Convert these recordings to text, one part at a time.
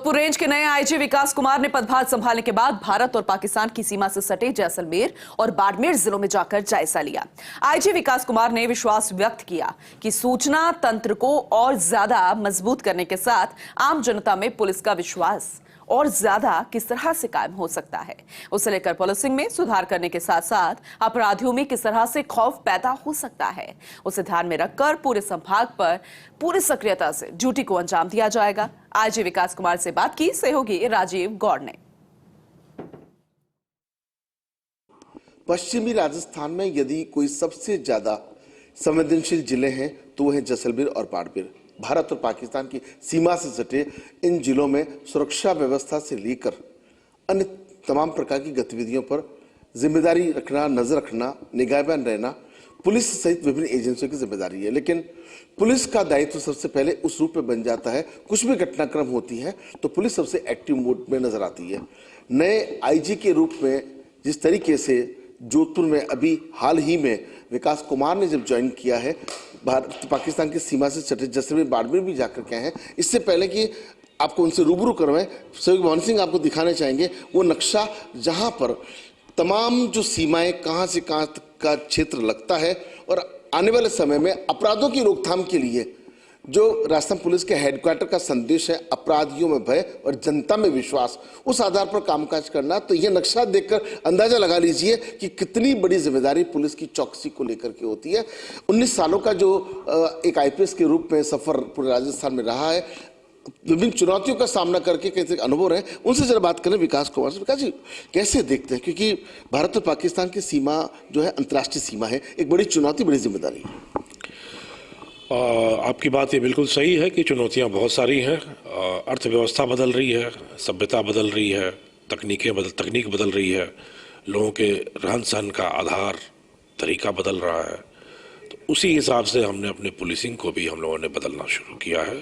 Jodhpur range के नए IG विकास कुमार ने पदभार संभालने के बाद भारत और पाकिस्तान की सीमा से सटे जैसलमेर और बाड़मेर जिलों में जाकर जायजा लिया। आईजी विकास कुमार ने विश्वास व्यक्त किया कि सूचना तंत्र को और ज्यादा मजबूत करने के साथ आम जनता में पुलिस का विश्वास और ज्यादा किस तरह से कायम हो सकता है, उसे लेकर पुलिसिंग में सुधार करने के साथ साथ अपराधियों में किस तरह से खौफ पैदा हो सकता है, उसे ध्यान में रखकर पूरे संभाग पर पूरी सक्रियता से ड्यूटी को अंजाम दिया जाएगा। आईजी विकास कुमार से बात की सहयोगी राजीव गौड़ ने। पश्चिमी राजस्थान में यदि कोई सबसे ज्यादा संवेदनशील जिले हैं तो वो है जैसलमेर और बाड़मेर। भारत और पाकिस्तान की सीमा से सटे इन जिलों में सुरक्षा व्यवस्था से लेकर अन्य तमाम प्रकार की गतिविधियों पर जिम्मेदारी रखना, नजर रखना, निगाहबान रहना पुलिस सहित विभिन्न एजेंसियों की जिम्मेदारी है। लेकिन पुलिस का दायित्व सबसे पहले उस रूप में बन जाता है, कुछ भी घटनाक्रम होती है तो पुलिस सबसे एक्टिव मोड में नजर आती है। नए आईजी के रूप में जिस तरीके से जोधपुर में अभी हाल ही में विकास कुमार ने जब ज्वाइन किया है, भारत पाकिस्तान की सीमा से सटे जैसलमेर बाड़मेर भी जाकर के हैं। इससे पहले कि आपको उनसे रूबरू करवाएं, सहयोगी मोहन सिंह आपको दिखाने चाहेंगे वो नक्शा जहां पर तमाम जो सीमाएं कहां से कहां तक का क्षेत्र लगता है और आने वाले समय में अपराधों की रोकथाम के लिए जो राजस्थान पुलिस के हेडक्वार्टर का संदेश है, अपराधियों में भय और जनता में विश्वास, उस आधार पर कामकाज करना। तो यह नक्शा देखकर अंदाजा लगा लीजिए कि कितनी बड़ी जिम्मेदारी पुलिस की चौकसी को लेकर के होती है। 19 सालों का जो एक आईपीएस के रूप में सफर पूरे राजस्थान में रहा है, विभिन्न चुनौतियों का सामना करके कैसे अनुभव रहे, उनसे जरा बात करें विकास कुमार से। विकास जी कैसे देखते हैं, क्योंकि भारत और पाकिस्तान की सीमा जो है अंतर्राष्ट्रीय सीमा है, एक बड़ी चुनौती, बड़ी जिम्मेदारी है। आपकी बात ये बिल्कुल सही है कि चुनौतियां बहुत सारी हैं। अर्थव्यवस्था बदल रही है, सभ्यता बदल रही है, तकनीक बदल रही है, लोगों के रहन सहन का आधार तरीका बदल रहा है। तो उसी हिसाब से हमने अपने पुलिसिंग को भी हम लोगों ने बदलना शुरू किया है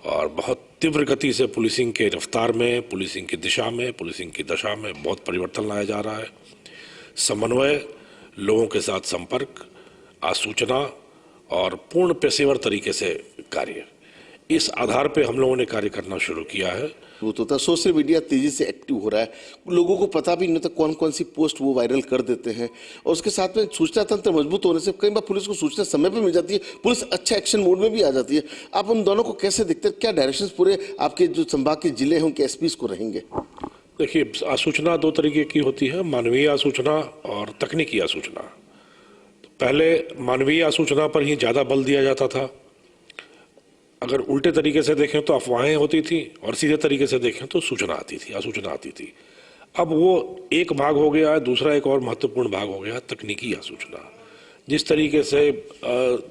और बहुत तीव्र गति से पुलिसिंग के रफ्तार में, पुलिसिंग की दिशा में, पुलिसिंग की दशा में बहुत परिवर्तन लाया जा रहा है। समन्वय, लोगों के साथ संपर्क, आसूचना और पूर्ण पेशेवर तरीके से कार्य, इस आधार पे हम लोगों ने कार्य करना शुरू किया है। वो तो सोशल मीडिया तेजी से एक्टिव हो रहा है, लोगों को पता भी नहीं होता कौन कौन सी पोस्ट वो वायरल कर देते हैं और उसके साथ में सूचना तंत्र मजबूत होने से कई बार पुलिस को सूचना समय पे मिल जाती है, पुलिस अच्छा एक्शन मोड में भी आ जाती है। आप उन दोनों को कैसे देखते हैं, क्या डायरेक्शंस पूरे आपके जो संभाग के जिले हैं उनके एसपीज को रहेंगे? देखिए, आसूचना दो तरीके की होती है, मानवीय आसूचना और तकनीकी आसूचना। पहले मानवीय आसूचना पर ही ज़्यादा बल दिया जाता था। अगर उल्टे तरीके से देखें तो अफवाहें होती थी और सीधे तरीके से देखें तो सूचना आती थी, आसूचना आती थी। अब वो एक भाग हो गया है, दूसरा एक और महत्वपूर्ण भाग हो गया है तकनीकी आसूचना। जिस तरीके से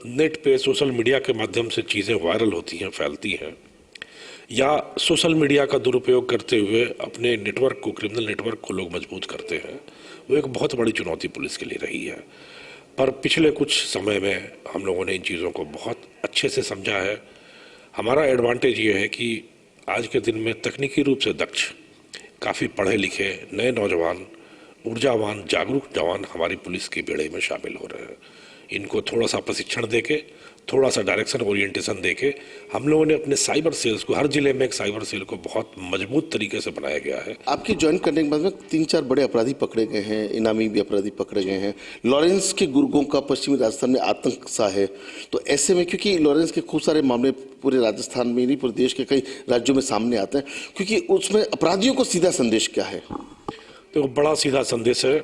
नेट पे सोशल मीडिया के माध्यम से चीज़ें वायरल होती हैं, फैलती हैं, या सोशल मीडिया का दुरुपयोग करते हुए अपने नेटवर्क को, क्रिमिनल नेटवर्क को लोग मजबूत करते हैं, वो एक बहुत बड़ी चुनौती पुलिस के लिए रही है। पर पिछले कुछ समय में हम लोगों ने इन चीज़ों को बहुत अच्छे से समझा है। हमारा एडवांटेज ये है कि आज के दिन में तकनीकी रूप से दक्ष, काफ़ी पढ़े लिखे नए नौजवान, ऊर्जावान, जागरूक जवान हमारी पुलिस की बेड़े में शामिल हो रहे हैं। इनको थोड़ा सा प्रशिक्षण देके, थोड़ा सा डायरेक्शन ओरिएंटेशन देके हम लोगों ने अपने साइबर सेल्स को, हर जिले में एक साइबर सेल को बहुत मजबूत तरीके से बनाया गया है। आपकी ज्वाइन करने के बाद में 3-4 बड़े अपराधी पकड़े गए हैं, इनामी भी अपराधी पकड़े गए हैं। लॉरेंस के गुर्गों का पश्चिमी राजस्थान में आतंक सा है, तो ऐसे में क्योंकि लॉरेंस के खूब सारे मामले पूरे राजस्थान में नहीं, पूरे देश के कई राज्यों में सामने आते हैं, क्योंकि उसमें अपराधियों को सीधा संदेश क्या है? तो बड़ा सीधा संदेश है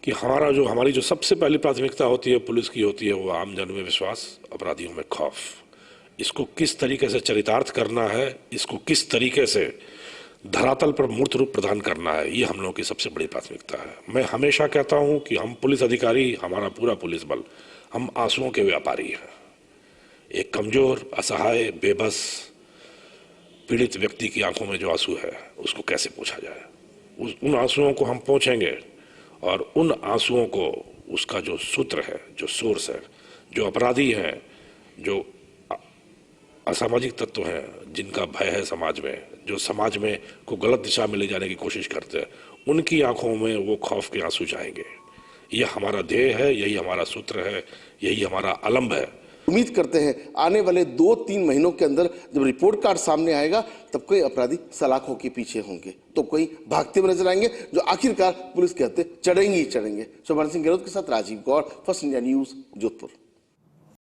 कि हमारी जो सबसे पहली प्राथमिकता होती है पुलिस की, होती है वो आम जन में विश्वास, अपराधियों में खौफ। इसको किस तरीके से चरितार्थ करना है, इसको किस तरीके से धरातल पर मूर्त रूप प्रदान करना है, ये हम लोगों की सबसे बड़ी प्राथमिकता है। मैं हमेशा कहता हूँ कि हम पुलिस अधिकारी, हमारा पूरा पुलिस बल, हम आंसुओं के व्यापारी हैं। एक कमजोर, असहाय, बेबस, पीड़ित व्यक्ति की आंखों में जो आंसू है उसको कैसे पोंछा जाए, उन आंसुओं को हम पोंछेंगे और उन आंसुओं को, उसका जो सूत्र है, जो सोर्स है, जो अपराधी हैं, जो असामाजिक तत्व हैं, जिनका भय है समाज में, जो समाज में को गलत दिशा में ले जाने की कोशिश करते हैं, उनकी आंखों में वो खौफ के आंसू जाएंगे। यह हमारा ध्येय है, यही हमारा सूत्र है, यही हमारा अलंब है उम्मीद करते हैं आने वाले 2-3 महीनों के अंदर जब रिपोर्ट कार्ड सामने आएगा तब कोई अपराधी सलाखों के पीछे होंगे, तो कोई भागते हुए नजर आएंगे जो आखिरकार पुलिस के हत्थे चढ़ेंगे ही चढ़ेंगे। शोभन सिंह गहलोत के साथ Rajiv Gaur, first India news, Jodhpur.